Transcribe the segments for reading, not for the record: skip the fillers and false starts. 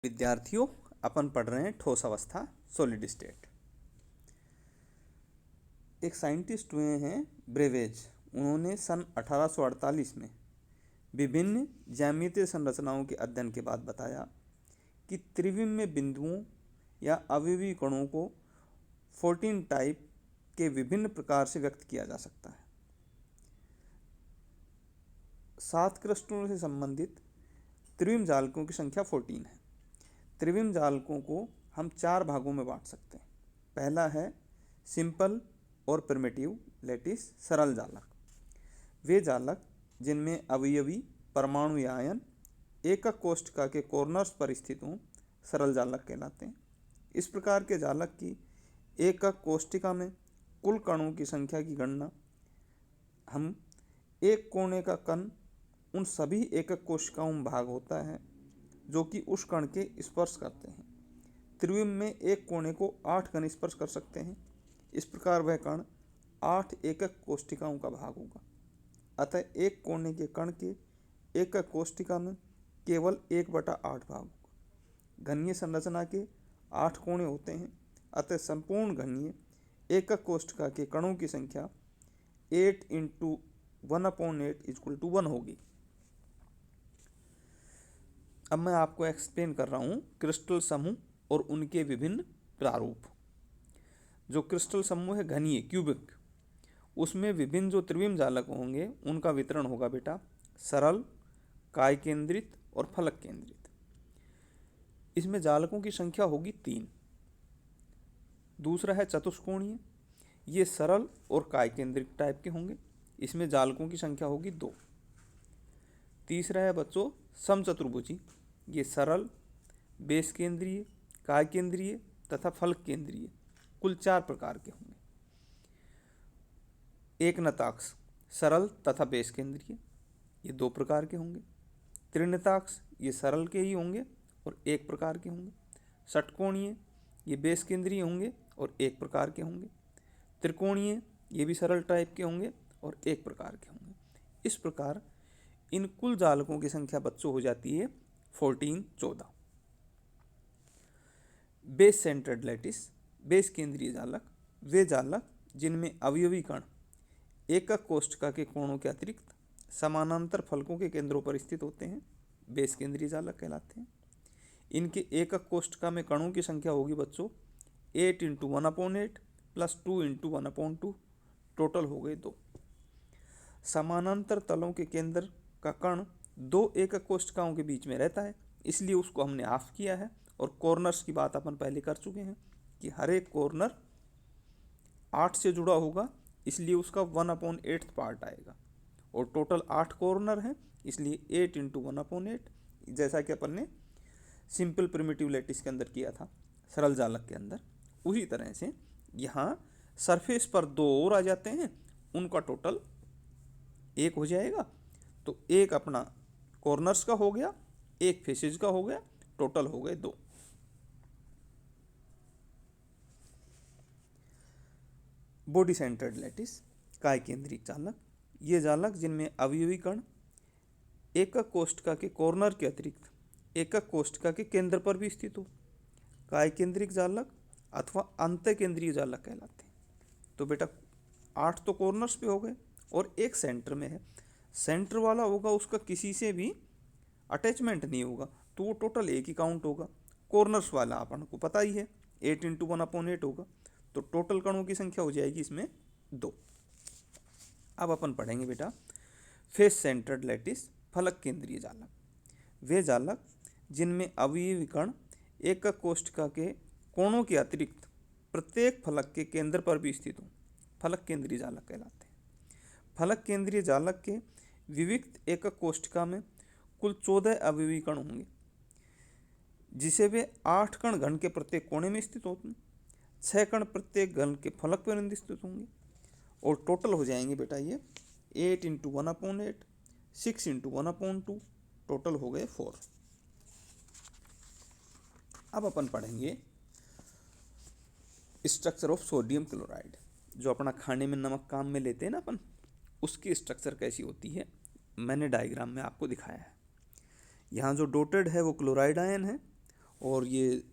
विद्यार्थियों, अपन पढ़ रहे हैं ठोस अवस्था सॉलिड स्टेट। एक साइंटिस्ट हुए हैं ब्रेवेज। उन्होंने सन 1848 में विभिन्न ज्यामितीय संरचनाओं के अध्ययन के बाद बताया कि त्रिविमीय बिंदुओं या अवयवी कणों को 14 टाइप के विभिन्न प्रकार से व्यक्त किया जा सकता है। 7 क्रिस्टलों से संबंधित त्रिविम जालकों की संख्या 14 है। त्रिविम जालकों को हम 4 भागों में बांट सकते हैं। पहला है सिंपल और प्रिमिटिव लैटिस सरल जालक। वे जालक जिनमें अवयवी परमाणु या आयन एकक कोष्ठका के कॉर्नर्स पर स्थित हों सरल जालक कहलाते हैं। इस प्रकार के जालक की एकक कोष्ठिका में कुल कणों की संख्या की गणना हम एक कोणे का कण उन सभी एकक कोशिकाओं में भाग होता है जो कि उस कण के स्पर्श करते हैं। त्रिविम में एक कोणे को 8 कण स्पर्श कर सकते हैं। इस प्रकार वह कण 8 एकक कोष्ठिकाओं का भाग होगा। अतः एक कोणे के कण के एकक कोष्ठिका में केवल 1/8 भाग होगा। घनीय संरचना के 8 कोणे होते हैं। अतः संपूर्ण घनीय एकक कोष्ठिका के कणों की संख्या 8 × 1/8 = 1 होगी। अब मैं आपको एक्सप्लेन कर रहा हूँ क्रिस्टल समूह और उनके विभिन्न प्रारूप। जो क्रिस्टल समूह है घनीय क्यूबिक, उसमें विभिन्न जो त्रिविम जालक होंगे उनका वितरण होगा बेटा सरल, काय केंद्रित और फलक केंद्रित। इसमें जालकों की संख्या होगी 3। दूसरा है चतुष्कोणीय। ये सरल और काय केंद्रित टाइप के होंगे। इसमें जालकों की संख्या होगी 2। तीसरा है बच्चों समचतुर्भुजी। ये सरल, बेस केंद्रीय, काय केंद्रीय तथा फलक केंद्रीय कुल 4 प्रकार के होंगे। एकनताक्ष सरल तथा बेस केंद्रीय, ये 2 प्रकार के होंगे। त्रिनताक्ष ये सरल के ही होंगे और 1 प्रकार के होंगे। षटकोणीय ये बेस केंद्रीय होंगे और 1 प्रकार के होंगे। त्रिकोणीय ये भी सरल टाइप के होंगे और 1 प्रकार के होंगे। इस प्रकार इन कुल जालकों की संख्या बच्चों हो जाती है 14। बेस सेंटर्ड लैटिस बेस केंद्रीय जालक, वे जालक जिनमें अवयवी कण एकक कोष्ठका के कोणों के अतिरिक्त समानांतर फलकों के केंद्रों पर स्थित होते हैं, बेस केंद्रीय जालक कहलाते हैं। इनके एकक कोष्ठका में कणों की संख्या होगी बच्चों 8 × 1/8 + 2 × 1/2, टोटल हो गए 2। समानांतर तलों के केंद्र का कण 2 एकक कोष्ठकाओं के बीच में रहता है, इसलिए उसको हमने ऑफ किया है। और कॉर्नर्स की बात अपन पहले कर चुके हैं कि हर एक कॉर्नर 8 से जुड़ा होगा, इसलिए उसका 1/8 पार्ट आएगा। और टोटल 8 कॉर्नर हैं, इसलिए 8 × 1/8, जैसा कि अपन ने सिंपल प्रिमिटिव लैटिस के अंदर किया था सरल जालक के अंदर। उसी तरह से यहाँ सरफेस पर 2 और आ जाते हैं, उनका टोटल 1 हो जाएगा। तो एक अपना कॉर्नर्स का हो गया, एक फेसेज का हो गया, टोटल हो गए 2। बॉडी सेंटर्ड लैटिस काय केंद्रित जालक, ये जालक जिनमें अवयवी कण एकक कोष्ठका के कॉर्नर के अतिरिक्त एकक कोष्ठका के केंद्र पर भी स्थित हो, काय केंद्रित जालक अथवा अंत्य केंद्रीय जालक कहलाते हैं। तो बेटा 8 तो कॉर्नर्स पे हो गए और एक सेंटर में है। सेंटर वाला होगा उसका किसी से भी अटैचमेंट नहीं होगा, तो वो टोटल 1 ही काउंट होगा। कॉर्नर्स वाला अपन को पता ही है 8 × 1/8 होगा, तो टोटल कणों की संख्या हो जाएगी इसमें 2। अब अपन पढ़ेंगे बेटा फेस सेंटर्ड लैटिस फलक केंद्रीय जालक, वे जालक जिनमें अवयवी कण एकक कोष्ठका के कोणों के अतिरिक्त प्रत्येक फलक के केंद्र पर भी स्थित हों, फलक केंद्रीय जालक कहलाते हैं। फलक केंद्रीय जालक के विविक्त एकक कोष्ठका में कुल 14 अवयवी कण होंगे, जिसे वे 8 कण घन के प्रत्येक कोने में स्थित होते हैं, 6 कण प्रत्येक घन के फलक पर स्थित होंगे, और टोटल हो जाएंगे बेटा ये 8 × 1/8, 6 × 1/2, टोटल हो गए 4। अब अपन पढ़ेंगे स्ट्रक्चर ऑफ सोडियम क्लोराइड। जो अपना खाने में नमक काम में लेते हैं ना अपन, उसकी स्ट्रक्चर कैसी होती है मैंने डायग्राम में आपको दिखाया है। यहाँ जो डोटेड है वो क्लोराइड आयन है और ये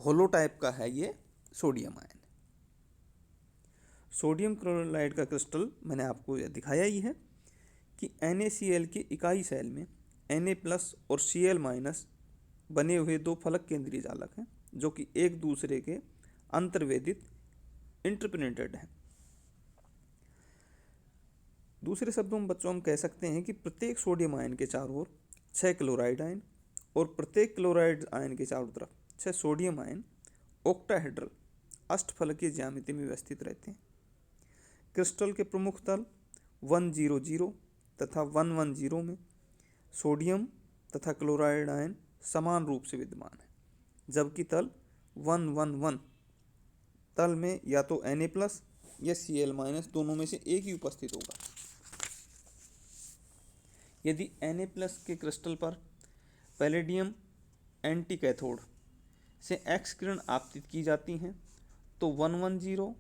होलो टाइप का है ये सोडियम आयन। सोडियम क्लोराइड का क्रिस्टल मैंने आपको दिखाया ही है कि NaCl के इकाई सेल में Na+ और Cl- बने हुए दो फलक केंद्रीय जालक हैं जो कि एक दूसरे के अंतर्वेदित इंटरपेनिट्रेटेड हैं। दूसरे शब्दों में बच्चों हम कह सकते हैं कि प्रत्येक सोडियम आयन के चारों ओर 6 क्लोराइड आयन और प्रत्येक क्लोराइड आयन के चारों तरफ 6 सोडियम आयन ऑक्टाहेड्रल अष्टफलकीय ज्यामिति में व्यवस्थित रहते हैं। क्रिस्टल के प्रमुख तल 100 तथा 110 में सोडियम तथा क्लोराइड आयन समान रूप से विद्यमान है, जबकि तल 111 तल में या तो Na+ या Cl- दोनों में से एक ही उपस्थित होगा। यदि Na+ के क्रिस्टल पर पैलेडियम एंटी कैथोड से एक्स किरण आपतित की जाती हैं तो 110,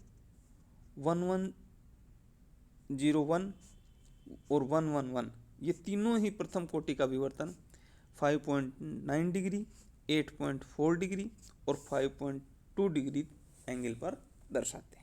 1101 और 111 ये तीनों ही प्रथम कोटि का विवर्तन 5.9 डिग्री, 8.4 डिग्री और 5.2 डिग्री एंगल पर दर्शाते हैं।